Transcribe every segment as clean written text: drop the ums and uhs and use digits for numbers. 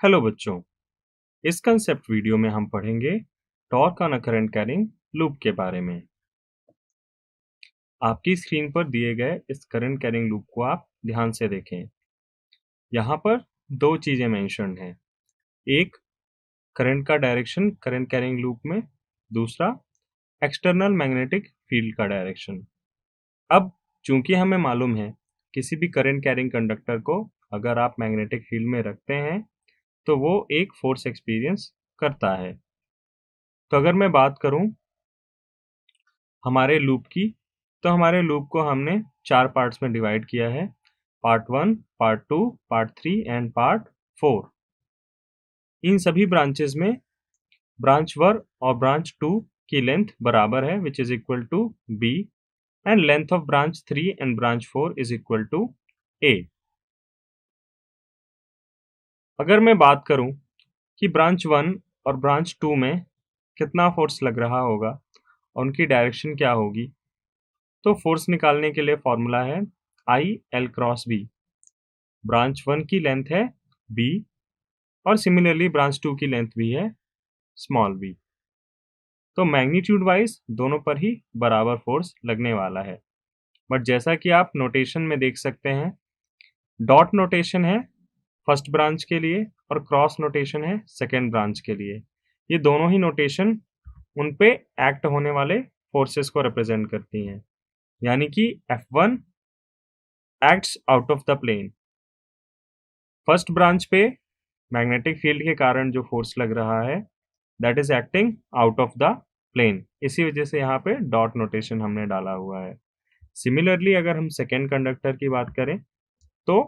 Hello बच्चों, इस concept video में हम पढ़ेंगे torque on a current carrying loop के बारे में। आपकी स्क्रीन पर दिए गए इस करंट कैरिंग लूप को आप ध्यान से देखें। यहाँ पर दो चीजें मेंशन्ड हैं। एक, करंट का डायरेक्शन करंट कैरिंग लूप में, दूसरा एक्सटर्नल मैग्नेटिक फील्ड का डायरेक्शन। अब चूंकि हमें मालूम है किसी भी करंट कैरिंग कंडक्टर को अगर आप मैग्नेटिक फील्ड में रखते हैं तो वो एक फोर्स एक्सपीरियंस करता है। तो अगर मैं बात करूं हमारे लूप की, तो हमारे लूप को हमने 4 पार्ट्स में डिवाइड किया है। Part 1, part 2, part 3 and part 4। इन सभी ब्रांचेस में ब्रांच 1 और ब्रांच 2 की लेंथ बराबर है, which is equal to b, and length of branch 3 and branch 4 is equal to a। अगर मैं बात करूं कि ब्रांच 1 और ब्रांच 2 में कितना फोर्स लग रहा होगा और उनकी डायरेक्शन क्या होगी, तो फोर्स निकालने के लिए फॉर्मूला है I L cross B. Branch 1 की लेंथ है b और सिमिलरली ब्रांच 2 की लेंथ भी है स्मॉल b। तो मैग्नीट्यूड वाइज दोनों पर ही बराबर फोर्स लगने वाला है। बट जैसा कि आप नोटेशन में देख सकते हैं, डॉट नोटेशन है फर्स्ट ब्रांच के लिए और क्रॉस नोटेशन है सेकेंड ब्रांच के लिए। ये दोनों ही नोटेशन उन पे एक्ट होने वाले फोर्सेस को रिप्रेजेंट करती हैं। यानी कि F1 acts out of the plane. First branch पे मैग्नेटिक फील्ड के कारण जो फोर्स लग रहा है that is acting out of the plane. इसी वजह से यहाँ पे डॉट नोटेशन हमने डाला हुआ है। सिमिलरली अगर हम सेकेंड कंडक्टर की बात करें तो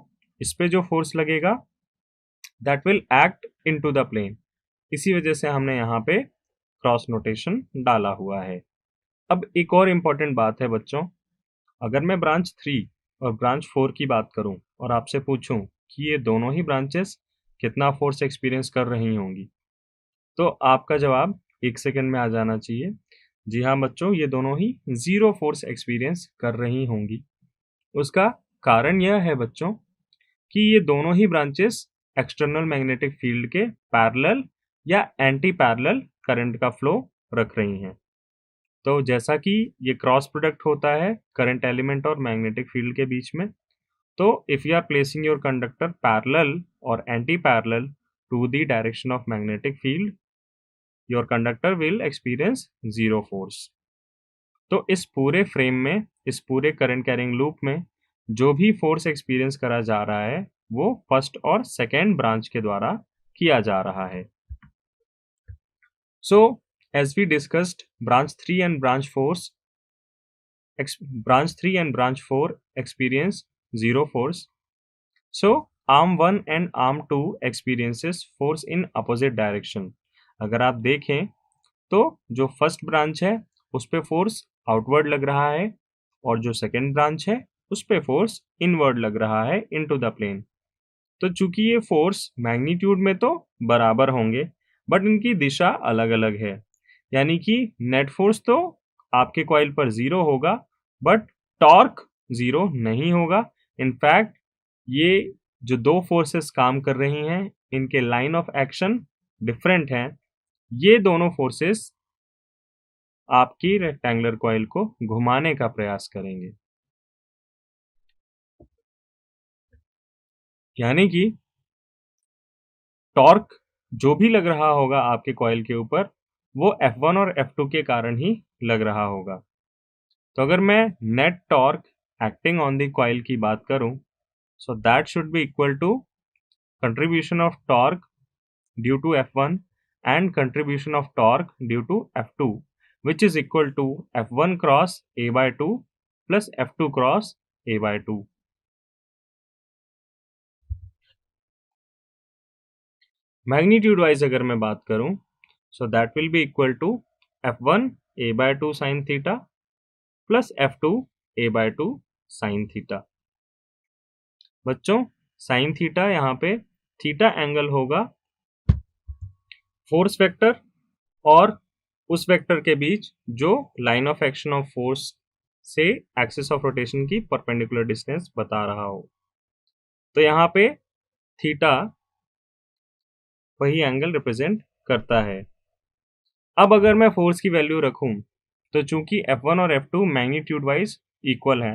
इस पे जो फोर्स लगेगा that will act into the plane. इसी वजह से हमने यहाँ पे क्रॉस नोटेशन डाला हुआ है। अब एक और इम्पॉर्टेंट बात है बच्चों, अगर मैं ब्रांच 3 और ब्रांच 4 की बात करूं और आपसे पूछूं कि ये दोनों ही ब्रांचेस कितना फोर्स एक्सपीरियंस कर रही होंगी, तो आपका जवाब 1 सेकंड में आ जाना चाहिए। जी हाँ बच्चों, ये दोनों ही जीरो फोर्स एक्सपीरियंस कर रही होंगी। उसका कारण यह है बच्चों कि ये दोनों ही ब्रांचेस एक्सटर्नल मैग्नेटिक फील्ड के पैरेलल या एंटी पैरेलल करंट का फ्लो रख रही हैं। तो जैसा कि ये क्रॉस प्रोडक्ट होता है करंट एलिमेंट और मैग्नेटिक फील्ड के बीच में, तो if you are placing your conductor parallel और anti parallel to the direction of magnetic field, your conductor will experience zero force. तो इस पूरे फ्रेम में, इस पूरे करंट कैरिंग लूप में जो भी फोर्स एक्सपीरियंस करा जा रहा है वो फर्स्ट और सेकेंड ब्रांच के द्वारा किया जा रहा है। So, as we discussed, branch 3 and branch 4 experience zero force. So, arm 1 and arm 2 experiences force in opposite direction. अगर आप देखें तो जो फर्स्ट ब्रांच है उस पे फोर्स आउटवर्ड लग रहा है और जो सेकेंड ब्रांच है उस पे फोर्स इनवर्ड लग रहा है इनटू द प्लेन। तो चूंकि ये फोर्स मैग्नीट्यूड में तो बराबर होंगे बट इनकी दिशा अलग अलग है। यानी कि नेट फोर्स तो आपके कॉइल पर जीरो होगा बट टॉर्क जीरो नहीं होगा। इनफैक्ट ये जो दो फोर्सेस काम कर रही हैं इनके लाइन ऑफ एक्शन डिफरेंट हैं। ये दोनों फोर्सेस आपकी रेक्टेंगुलर कॉइल को घुमाने का प्रयास करेंगे। यानी कि टॉर्क जो भी लग रहा होगा आपके कॉइल के ऊपर वो F1 और F2 के कारण ही लग रहा होगा। तो अगर मैं net torque acting on the coil की बात करूं, so that should be equal to contribution of torque due to F1 and contribution of torque due to F2, which is equal to F1 cross A/2 plus F2 cross A/2। Magnitude wise अगर मैं बात करूं, so that will be equal to F1 A/2 sine theta plus F2 A/2 sine theta. बच्चों sine theta यहाँ पे theta angle होगा force vector और उस वेक्टर के बीच जो line of action of force से एक्सिस ऑफ रोटेशन की परपेंडिकुलर डिस्टेंस बता रहा हो। तो यहाँ पे थीटा वही एंगल रिप्रेजेंट करता है। अब अगर मैं फोर्स की वैल्यू रखूं तो चूंकि F1 और F2 मैग्नीट्यूड वाइज इक्वल है,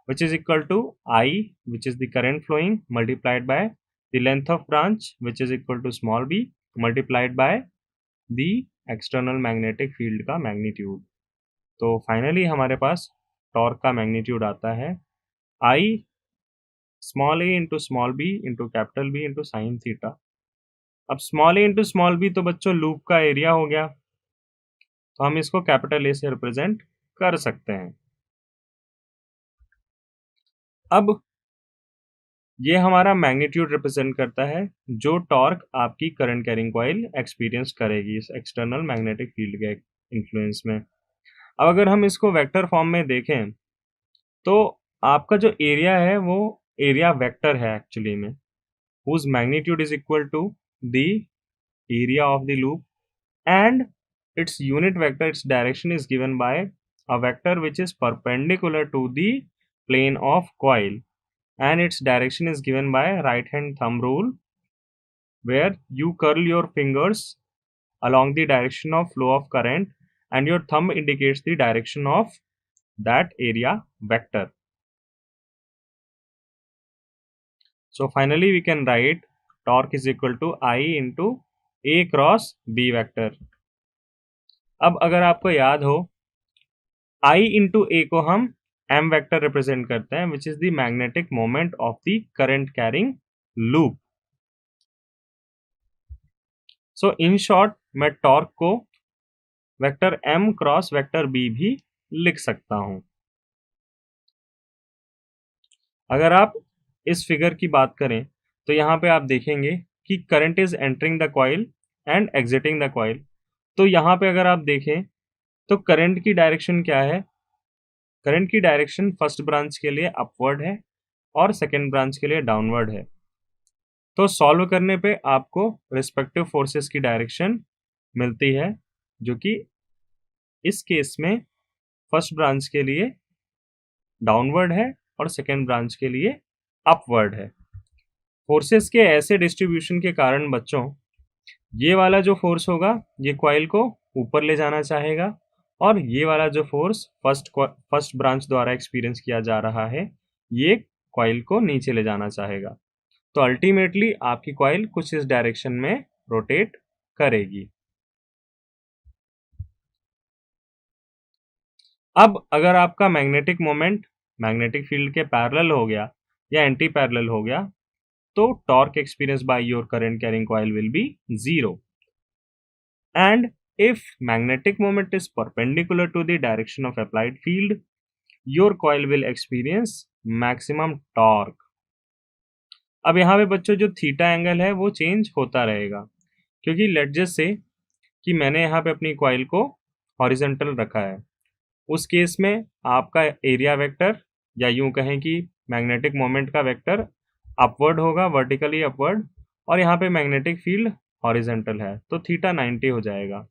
which is equal to I which is the current flowing multiplied by the length of branch which is equal to small b multiplied by the external magnetic field का magnitude. तो finally हमारे पास torque का magnitude आता है I small a into small b into capital B into sine theta. अब small a into small b तो बच्चों लूप का एरिया हो गया, तो हम इसको कैपिटल ए से रिप्रेजेंट कर सकते हैं। अब ये हमारा मैग्नीट्यूड रिप्रेजेंट करता है जो टॉर्क आपकी करंट कैरिंग कॉइल एक्सपीरियंस करेगी इस एक्सटर्नल मैग्नेटिक फील्ड के इन्फ्लुएंस में। अब अगर हम इसको वेक्टर फॉर्म में देखें तो आपका जो एरिया है वो एरिया वेक्टर है एक्चुअली में, whose magnitude is equal to the area of the loop and its unit vector, its direction is given by a vector which is perpendicular to the plane of coil, and its direction is given by right hand thumb rule, where you curl your fingers along the direction of flow of current and your thumb indicates the direction of that area vector. So finally we can write torque is equal to I into A cross B vector. अब अगर आपको याद हो I into ए को हम m vector represent करते हैं विच is the magnetic moment of the current carrying loop. So in short मैं टॉर्क को vector m cross vector b भी लिख सकता हूं। अगर आप इस फिगर की बात करें तो यहाँ पे आप देखेंगे कि current is entering the coil and exiting the coil. तो यहाँ पे अगर आप देखें तो करंट की डायरेक्शन क्या है, करंट की डायरेक्शन फर्स्ट ब्रांच के लिए अपवर्ड है और सेकेंड ब्रांच के लिए डाउनवर्ड है। तो सॉल्व करने पे आपको रिस्पेक्टिव फोर्सेस की डायरेक्शन मिलती है, जो कि इस केस में फर्स्ट ब्रांच के लिए डाउनवर्ड है और सेकेंड ब्रांच के लिए अपवर्ड है। फोर्सेस के ऐसे डिस्ट्रीब्यूशन के कारण बच्चों ये वाला जो फोर्स होगा ये कॉइल को ऊपर ले जाना चाहेगा और ये वाला जो फोर्स फर्स्ट ब्रांच द्वारा एक्सपीरियंस किया जा रहा है ये कॉइल को नीचे ले जाना चाहेगा। तो अल्टीमेटली आपकी कॉइल कुछ इस डायरेक्शन में रोटेट करेगी। अब अगर आपका मैग्नेटिक मोमेंट मैग्नेटिक फील्ड के पैरेलल हो गया या एंटी पैरेलल हो गया तो torque experience by your current carrying coil will be 0, and if magnetic moment is perpendicular to the direction of applied field, your coil will experience maximum torque. अब यहाँ पे बच्चों जो थीटा एंगल है वो चेंज होता रहेगा, क्योंकि लेट जस्ट से कि मैंने यहाँ पे अपनी कॉइल को हॉरिजॉन्टल रखा है। उस केस में आपका एरिया वेक्टर या यूं कहें कि मैग्नेटिक मोमेंट का वेक्टर अपवर्ड होगा, वर्टिकली अपवर्ड, और यहाँ पे मैग्नेटिक फील्ड हॉरिजॉन्टल है तो थीटा 90 हो जाएगा।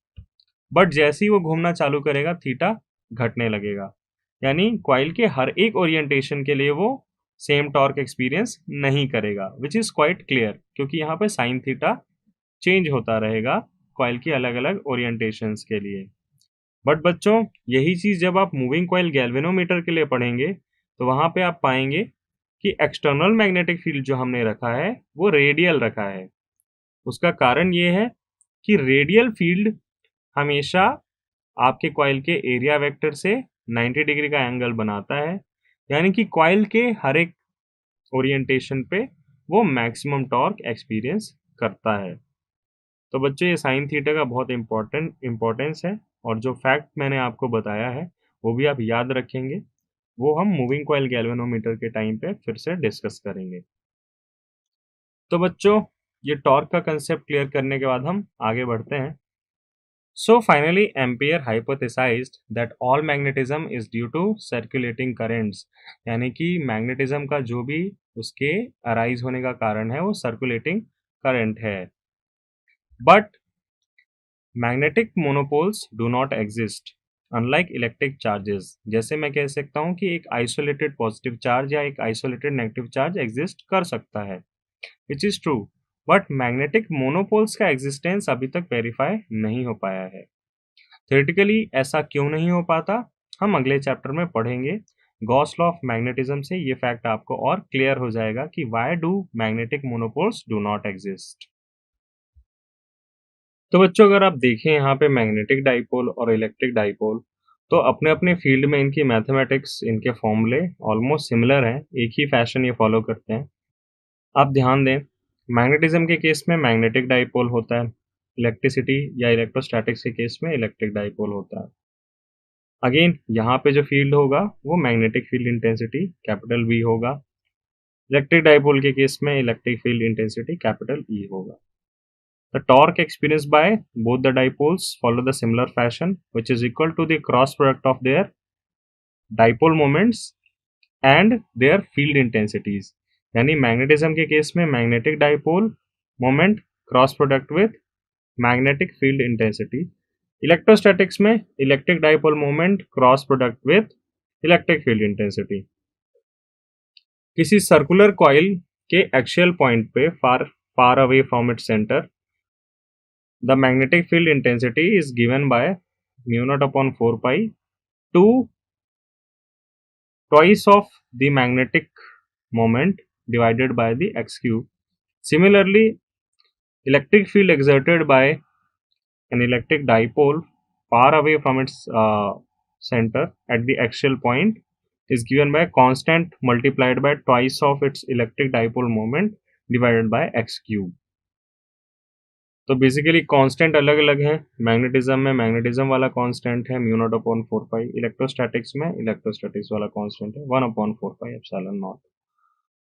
बट जैसे ही वो घूमना चालू करेगा थीटा घटने लगेगा, यानी कॉइल के हर एक ओरिएंटेशन के लिए वो सेम टॉर्क एक्सपीरियंस नहीं करेगा, विच इज क्वाइट क्लियर, क्योंकि यहाँ पे साइन थीटा चेंज होता रहेगा कॉइल की अलग अलग ओरिएंटेशंस के लिए। बट बच्चों यही चीज जब आप मूविंग कॉइल गैल्वेनोमीटर के लिए पढ़ेंगे तो वहां पे आप पाएंगे कि एक्सटर्नल मैग्नेटिक फील्ड जो हमने रखा है वो रेडियल रखा है। उसका कारण ये है कि रेडियल फील्ड हमेशा आपके कॉइल के एरिया वेक्टर से 90 डिग्री का एंगल बनाता है, यानी कि कॉइल के हर एक ओरिएंटेशन पे वो मैक्सिमम टॉर्क एक्सपीरियंस करता है। तो बच्चों ये साइन थीटा का बहुत इम्पोर्टेंस है, और जो फैक्ट मैंने आपको बताया है वो भी आप याद रखेंगे, वो हम मूविंग कॉइल गैल्वेनोमीटर के टाइम पे फिर से डिस्कस करेंगे। तो बच्चों ये टॉर्क का कंसेप्ट क्लियर करने के बाद हम आगे बढ़ते हैं। So finally Ampere hypothesized that all magnetism is due to circulating currents, यानी कि मैग्नेटिज्म का जो भी उसके अराइज होने का कारण है वो सर्कुलेटिंग करंट है। But magnetic monopoles do not exist unlike electric charges. जैसे मैं कह सकता हूँ कि एक आइसोलेटेड पॉजिटिव चार्ज या एक आइसोलेटेड नेगेटिव चार्ज एग्जिस्ट कर सकता है, which is true, but magnetic monopoles का एग्जिस्टेंस अभी तक वेरीफाई नहीं हो पाया है। थ्योरेटिकली ऐसा क्यों नहीं हो पाता, हम अगले चैप्टर में पढ़ेंगे। गॉस लॉ ऑफ मैग्नेटिज्म से ये फैक्ट आपको और क्लियर हो जाएगा कि why do magnetic monopoles do not exist. तो बच्चों, अगर आप देखें यहाँ पे मैग्नेटिक डाइपोल और इलेक्ट्रिक डाइपोल, तो अपने अपने फील्ड में इनकी मैथमेटिक्स, इनके फॉर्मूले ऑलमोस्ट सिमिलर हैं, एक ही फैशन ये फॉलो करते हैं। आप ध्यान दें, मैग्नेटिज्म के केस में मैग्नेटिक डाइपोल होता है, इलेक्ट्रिसिटी या इलेक्ट्रोस्टैटिक्स के केस में इलेक्ट्रिक डाइपोल होता है। अगेन यहाँ पे जो फील्ड होगा वो magnetic field intensity capital V होगा। इलेक्ट्रिक डाइपोल के केस में electric field intensity capital E होगा। The torque experienced by both the dipoles follow the similar fashion, which is equal to the cross product of their dipole moments and their field intensities. यानी magnetism के case में magnetic dipole moment cross product with magnetic field intensity, electrostatics में electric dipole moment cross product with electric field intensity. किसी circular coil के axial point पे far away from its centre, the magnetic field intensity is given by mu naught upon 4 pi to twice of the magnetic moment divided by the x cube. Similarly, electric field exerted by an electric dipole far away from its center at the axial point is given by constant multiplied by twice of its electric dipole moment divided by x cube. तो basically constant अलग अलग हैं। Magnetism में magnetism वाला constant है mu naught upon 4 पाई, electrostatics में electrostatics वाला constant है 1 अपॉन 4 पाई एप्सिलॉन नॉट।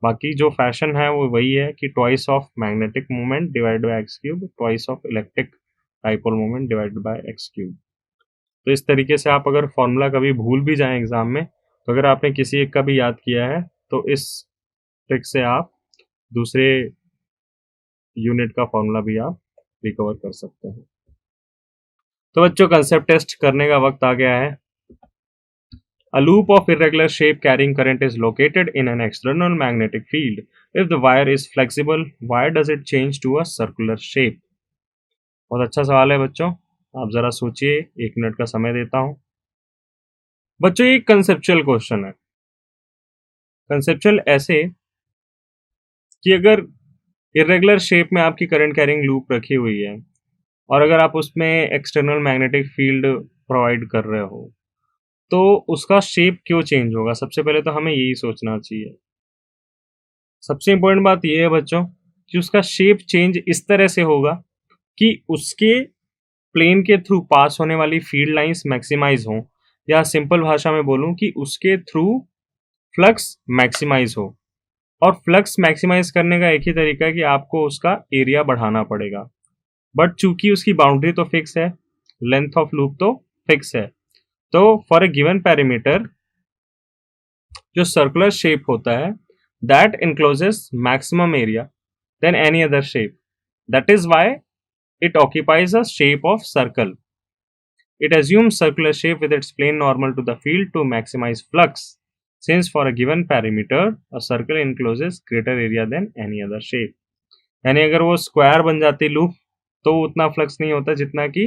बाकी जो फैशन है वो वही है कि twice of magnetic moment divided bye x cube, twice of electric dipole moment divided bye x cube. तो इस तरीके से आप अगर फॉर्मूला कभी भूल भी जाएं एग्जाम में, तो अगर आपने किसी एक का भी याद किया है तो इस ट्रिक से आप दूसरे यूनिट का फॉर्मूला भी आप रिकवर कर सकते हैं। तो बच्चों, कंसेप्ट टेस्ट करने का वक्त आ गया है। A loop of irregular shape carrying current is located in an external magnetic field. If the wire is flexible, why does it change to a circular shape? बहुत अच्छा सवाल है बच्चों, आप जरा सोचिए, 1 मिनट का समय देता हूं। बच्चों, ये कंसेप्चुअल क्वेश्चन है। कंसेप्चुअल ऐसे कि अगर इरेगुलर शेप में आपकी करंट कैरिंग लूप रखी हुई है और अगर आप उसमें एक्सटर्नल मैग्नेटिक फील्ड प्रोवाइड कर रहे हो, तो उसका शेप क्यों चेंज होगा? सबसे पहले तो हमें यही सोचना चाहिए। सबसे इंपॉर्टेंट बात यह है बच्चों कि उसका शेप चेंज इस तरह से होगा कि उसके प्लेन के थ्रू पास होने वाली फील्ड लाइंस मैक्सिमाइज हो, या सिंपल भाषा में बोलूं कि उसके थ्रू फ्लक्स मैक्सिमाइज हो। और फ्लक्स मैक्सिमाइज करने का एक ही तरीका है कि आपको उसका एरिया बढ़ाना पड़ेगा। बट चूंकि उसकी बाउंड्री तो फिक्स है, लेंथ ऑफ लूप तो फिक्स है, तो फॉर ए गिवन पैरामीटर जो सर्कुलर शेप होता है that encloses maximum area than any other shape. That is why it occupies a shape of circle. It assumes circular shape with its plane normal to the field to maximize flux. Since for a given perimeter a circle encloses greater area than any other shape. यानी अगर वो square बन जाती loop तो उतना flux नहीं होता जितना कि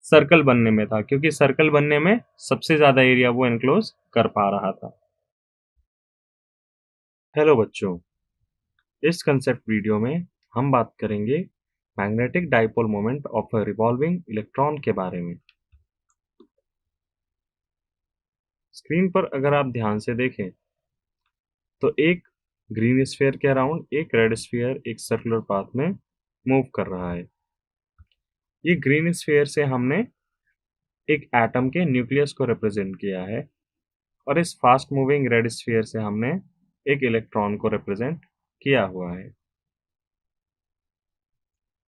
सर्कल बनने में था, क्योंकि सर्कल बनने में सबसे ज्यादा एरिया वो एनक्लोज कर पा रहा था। हेलो बच्चों, इस कंसेप्ट वीडियो में हम बात करेंगे magnetic dipole moment of a revolving electron के बारे में। स्क्रीन पर अगर आप ध्यान से देखें तो एक ग्रीन स्फीयर के अराउंड एक रेड स्फीयर एक सर्कुलर पाथ में मूव कर रहा है। ये ग्रीन स्फीयर से हमने एक एटम के न्यूक्लियस को रिप्रेजेंट किया है और इस फास्ट मूविंग रेड स्फीयर से हमने एक इलेक्ट्रॉन को रिप्रेजेंट किया हुआ है।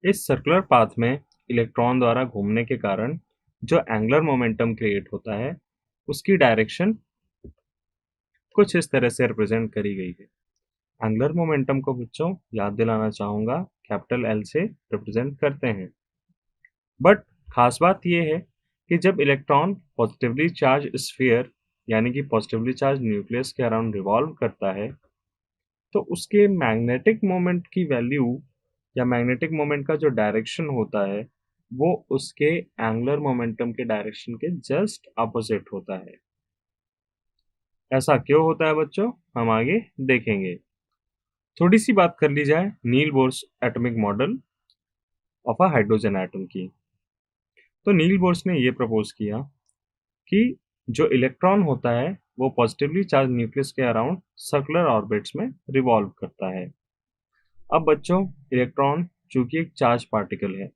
इस सर्कुलर पाथ में इलेक्ट्रॉन द्वारा घूमने के कारण जो एंगुलर मोमेंटम क्रिएट होता है उसकी डायरेक्शन कुछ इस तरह से रिप्रेजेंट करी गई है। एंगुलर मोमेंटम को बच्चों याद दिलाना चाहूंगा, कैपिटल एल से रिप्रेजेंट करते हैं। बट खास बात यह है कि जब इलेक्ट्रॉन पॉजिटिवली चार्ज स्फीयर यानी कि पॉजिटिवली चार्ज न्यूक्लियस के अराउंड रिवॉल्व करता है तो उसके मैग्नेटिक मोमेंट की वैल्यू या मैग्नेटिक मोमेंट का जो डायरेक्शन होता है वो उसके एंगुलर मोमेंटम के डायरेक्शन के जस्ट अपोजिट होता है। ऐसा क्यों होता है बच्चों, हम आगे देखेंगे। थोड़ी सी बात कर ली जाए Niels Bohr's atomic model of a hydrogen atom की। तो नील बोर्स ने ये प्रपोज किया कि जो इलेक्ट्रॉन होता है वो पॉजिटिवली चार्ज न्यूक्लियस के अराउंड सर्कुलर ऑर्बिट्स में रिवॉल्व करता है। अब बच्चों, इलेक्ट्रॉन चूंकि एक चार्ज पार्टिकल है,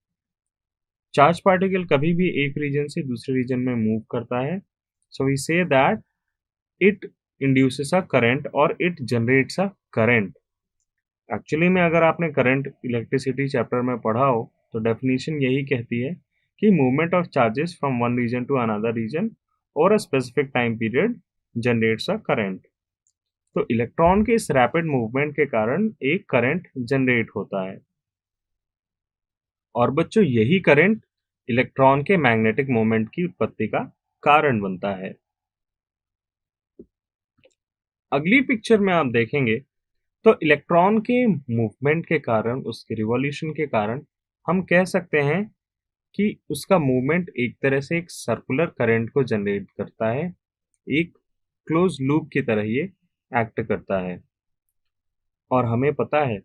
चार्ज पार्टिकल कभी भी एक रीजन से दूसरे रीजन में मूव करता है, so we say that it induces a current और it generates a current. Actually में अगर आपने करंट इलेक्ट्रिसिटी चैप्टर में पढ़ा हो तो डेफिनेशन यही कहती है कि movement of charges from one region to another region और a specific time period generates a current. तो इलेक्ट्रॉन के इस रैपिड मूवमेंट के कारण एक करंट जनरेट होता है और बच्चों यही करंट इलेक्ट्रॉन के मैग्नेटिक मोमेंट की उत्पत्ति का कारण बनता है। अगली पिक्चर में आप देखेंगे तो इलेक्ट्रॉन के मूवमेंट के कारण, उसके रिवॉल्यूशन के कारण हम कह सकते हैं कि उसका मूवमेंट एक तरह से एक सर्कुलर करंट को जनरेट करता है, एक क्लोज लूप की तरह ये एक्ट करता है। और हमें पता है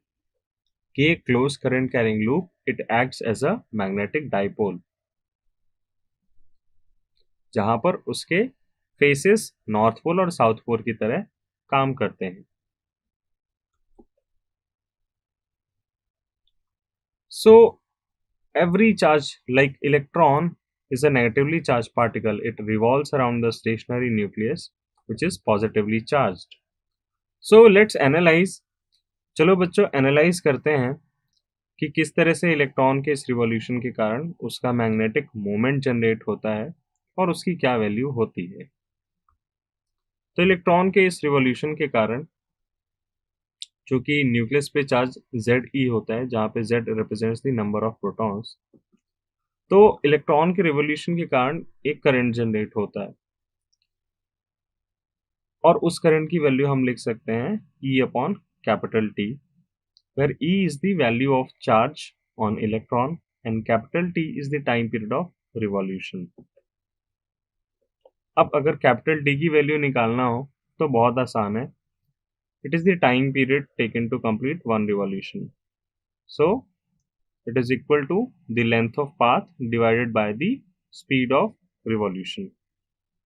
कि एक close current carrying loop it acts as a magnetic dipole, जहां पर उसके फेसेस नॉर्थ पोल और साउथ पोल की तरह काम करते हैं। सो every charge like electron is a negatively charged particle. It revolves around the stationary nucleus which is positively charged. So let's analyze. चलो बच्चों एनालाइज करते हैं कि किस तरह से इलेक्ट्रॉन के इस रिवॉल्यूशन के कारण उसका मैग्नेटिक मोमेंट जनरेट होता है और उसकी क्या वैल्यू होती है। तो इलेक्ट्रॉन के इस रिवॉल्यूशन के कारण, चूंकि न्यूक्लियस पे चार्ज Ze होता है जहाँ पे Z represents the number of protons, तो इलेक्ट्रॉन के रिवॉल्यूशन के कारण एक करंट जनरेट होता है और उस करंट की वैल्यू हम लिख सकते हैं E upon capital T, where E is the value of charge on electron and capital T is the time period of revolution. अब अगर कैपिटल T की वैल्यू निकालना हो तो बहुत आसान है। It is the time period taken to complete one revolution. So it is equal to the length of path divided by the speed of revolution,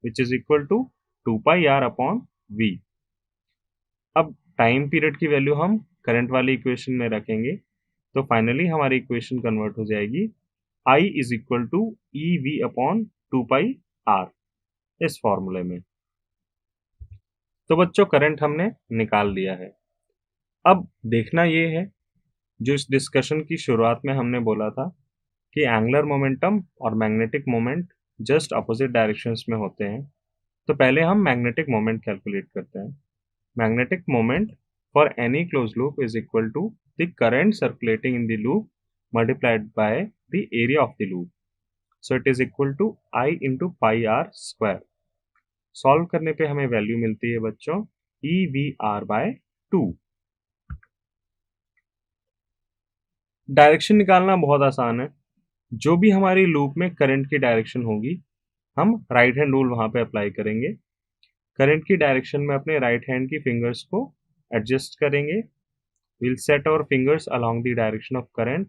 which is equal to 2 pi r upon v. अब time period की value हम current वाली equation में रखेंगे तो finally हमारी equation convert हो जाएगी I is equal to e v upon 2 pi r इस फॉर्मूले में। तो बच्चों करंट हमने निकाल दिया है। अब देखना ये है, जो इस डिस्कशन की शुरुआत में हमने बोला था कि एंगुलर मोमेंटम और magnetic moment just opposite directions में होते हैं, तो पहले हम मैग्नेटिक मोमेंट कैलकुलेट करते हैं। Magnetic moment for any closed loop is equal to the current circulating in the loop multiplied by the area of the loop. So it is equal to I into pi r square. Solve करने पे हमें value मिलती है बच्चों EVR by 2। Direction निकालना बहुत आसान है। जो भी हमारी लूप में करंट की डायरेक्शन होगी हम राइट हैंड रूल वहां पे अप्लाई करेंगे। करंट की डायरेक्शन में अपने राइट हैंड की फिंगर्स को एडजस्ट करेंगे। We'll set our fingers along the direction of current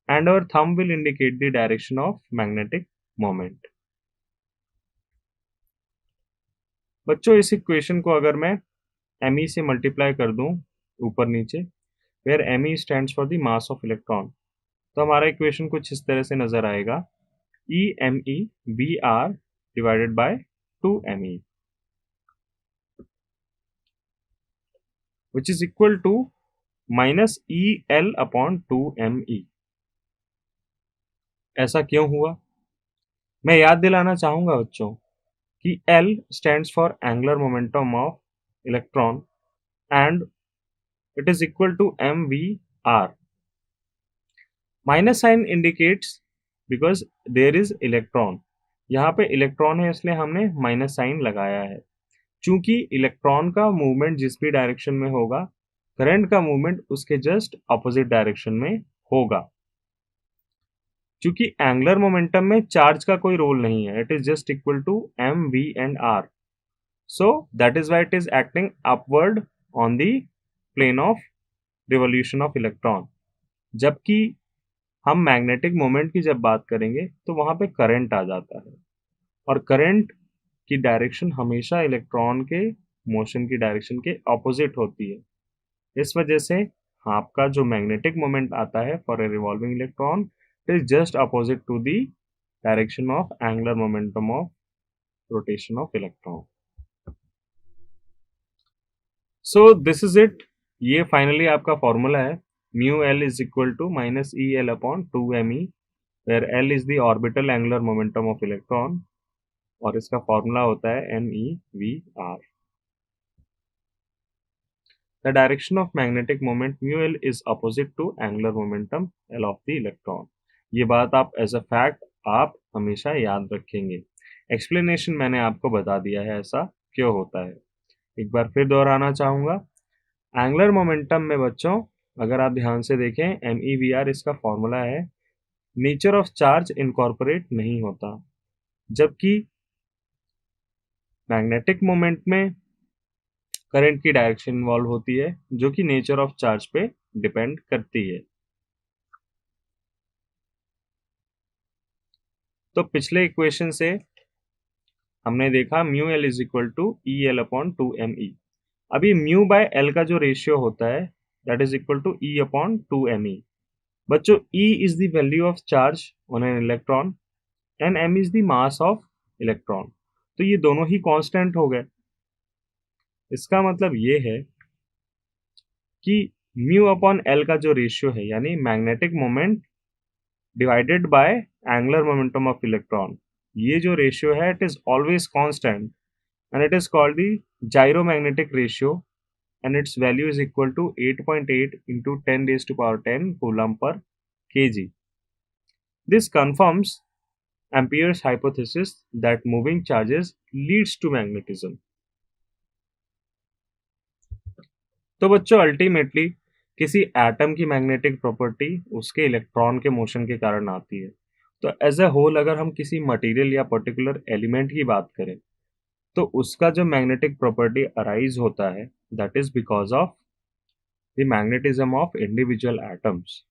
and our thumb will indicate the direction of magnetic moment. बच्चों इस इक्वेशन को अगर मैं Me से मल्टीप्लाई कर दूं ऊपर नीचे, where Me stands for the mass of electron, तो हमारा इक्वेशन कुछ इस तरह से नजर आएगा EME BR divided by 2Me, which is equal to minus EL upon 2Me। ऐसा क्यों हुआ, मैं याद दिलाना चाहूंगा बच्चों कि L stands for angular momentum of electron and it is equal to mvr. Minus sign indicates because there is electron, यहाँ पे इलेक्ट्रॉन है इसलिए हमने माइनस साइन लगाया है। चूंकि इलेक्ट्रॉन का मूवमेंट जिस भी डायरेक्शन में होगा, करंट का मूवमेंट उसके जस्ट अपोजिट डायरेक्शन में होगा। क्योंकि एंगुलर मोमेंटम में चार्ज का कोई रोल नहीं है, it is just equal to m v and r, so that is why it is acting upward on the plane of revolution of electron. जबकि हम मैग्नेटिक मोमेंट की जब बात करेंगे तो वहां पे करंट आ जाता है, और करंट की डायरेक्शन हमेशा इलेक्ट्रॉन के मोशन की डायरेक्शन के ऑपोजिट होती है। इस वजह से आपका जो मैग्नेटिक मोमेंट आता है for a revolving electron is just opposite to the direction of angular momentum of rotation of electron. So this is it. ये फाइनली आपका फॉर्मूला है, mu l is equal to minus e l upon 2 me, where l is the orbital angular momentum of electron, और इसका formula होता है m e v r. The direction of magnetic moment mu l is opposite to angular momentum L of the electron। ये बात आप as a fact आप हमेशा याद रखेंगे। एक्सप्लेनेशन मैंने आपको बता दिया है ऐसा क्यों होता है। एक बार फिर दोहराना चाहूँगा, एंगुलर मोमेंटम में बच्चों अगर आप ध्यान से देखें एम ई वी आर इसका फॉर्मूला है, नेचर ऑफ चार्ज इनकॉर्पोरेट नहीं होता, जबकि मैग्नेटिक मोमेंट में करंट की डायरेक्शन इन्वॉल्व होती है जो कि नेचर ऑफ चार्ज पे डिपेंड करती है। तो पिछले इक्वेशन से हमने देखा mu l is equal to e l upon 2 me। अभी म्यू बाय एल का जो रेशियो होता है that is equal to e upon 2 me। बच्चों ई is the value of charge on an electron and m is the mass of electron, तो ये दोनों ही constant हो गए। इसका मतलब ये है कि म्यू अपॉन एल का जो रेशियो है यानी magnetic moment divided by angular momentum of electron, ये जो रेशियो है it is always constant and it is called the gyromagnetic ratio, and its value is equal to 8.8 into 10⁻10 coulomb per kg। This confirms Ampere's hypothesis that moving charges leads to magnetism। तो बच्चों ultimately किसी atom की magnetic property उसके electron के motion के कारण आती है। तो एज ए होल अगर हम किसी मटेरियल या पर्टिकुलर एलिमेंट की बात करें तो उसका जो मैग्नेटिक प्रॉपर्टी अराइज होता है that is because of the magnetism of individual atoms.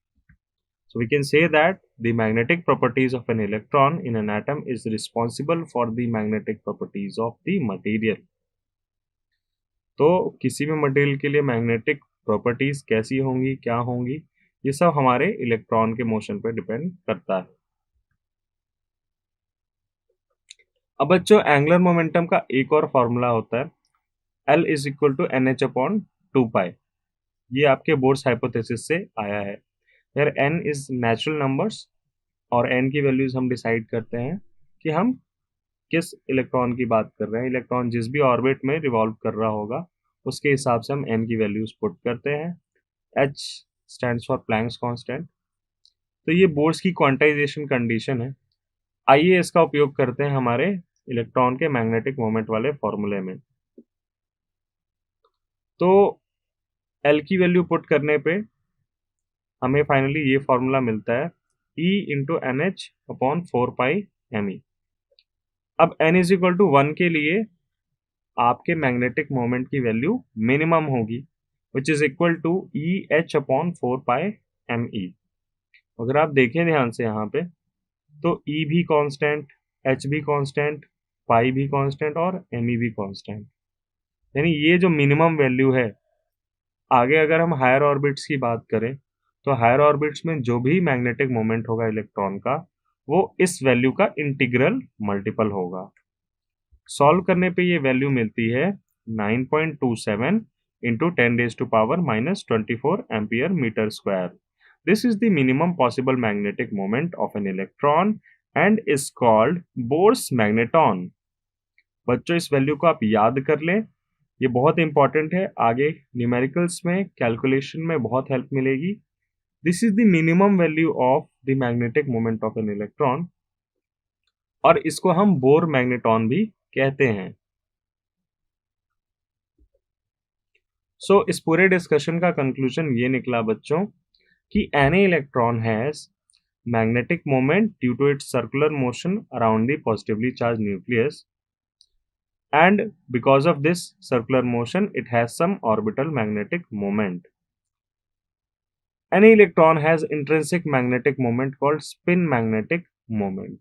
So we can say that the magnetic properties of an electron in an atom is responsible for the magnetic properties of the material। तो किसी भी material के लिए magnetic properties कैसी होंगी, क्या होंगी, ये सब हमारे इलेक्ट्रॉन के मोशन पर डिपेंड करता है। अब बच्चों एंगुलर मोमेंटम का एक और फॉर्मूला होता है L is equal to n h upon 2 pi. ये आपके बोर्ड्स हाइपोथेसिस से आया है, where n is natural numbers और n की वैल्यूज हम डिसाइड करते हैं कि हम किस इलेक्ट्रॉन की बात कर रहे हैं। इलेक्ट्रॉन जिस भी ऑर्बिट में रिवॉल्व कर रहा होगा उसके हिसाब से हम n की वैल्यूज पुट करते हैं। h stands for Planck's constant. तो ये बोर्ड्स की क्वांटाइजेशन कंडीशन है। आइए इसका उपयोग करते हैं हमारे इलेक्ट्रॉन के मैग्नेटिक मोमेंट वाले फॉर्मूले में। तो L की वैल्यू पुट करने पे हमें फाइनली ये फॉर्मूला मिलता है E into n h upon 4 pi me। अब n इज इक्वल टू 1 के लिए आपके मैग्नेटिक मोमेंट की वैल्यू मिनिमम होगी which is equal to e h upon 4 pi me। अगर आप देखें ध्यान से यहाँ पे तो E भी कांस्टेंट, H भी कांस्टेंट, पाई भी कांस्टेंट और me भी कांस्टेंट, यानी ये जो मिनिमम वैल्यू है। आगे अगर हम हायर ऑर्बिट्स की बात करें तो हायर ऑर्बिट्स में जो भी मैग्नेटिक मोमेंट होगा इलेक्ट्रॉन का वो इस वैल्यू का इंटीग्रल मल्टीपल होगा। सॉल्व करने पे ये वैल्यू मिलती है 9.27 into 10⁻⁻24 ampere metre square. This is the minimum possible magnetic moment of an electron and is called Bohr's magneton. बच्चों इस वैल्यू को आप याद कर लें, ये बहुत इंपॉर्टेंट है, आगे न्यूमेरिकल्स में कैलकुलेशन में बहुत हेल्प मिलेगी। This is the minimum value of the magnetic moment of an electron और इसको हम बोर मैग्नेटॉन भी कहते हैं। सो इस पूरे डिस्कशन का कंक्लूजन ये निकला बच्चों कि any electron has magnetic moment due to its circular motion around the positively charged nucleus, and because of this circular motion it has some orbital magnetic moment. Any electron has intrinsic magnetic moment called spin magnetic moment.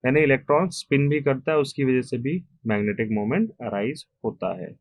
यानी electron spin भी करता है, उसकी वजह से भी magnetic moment arise होता है.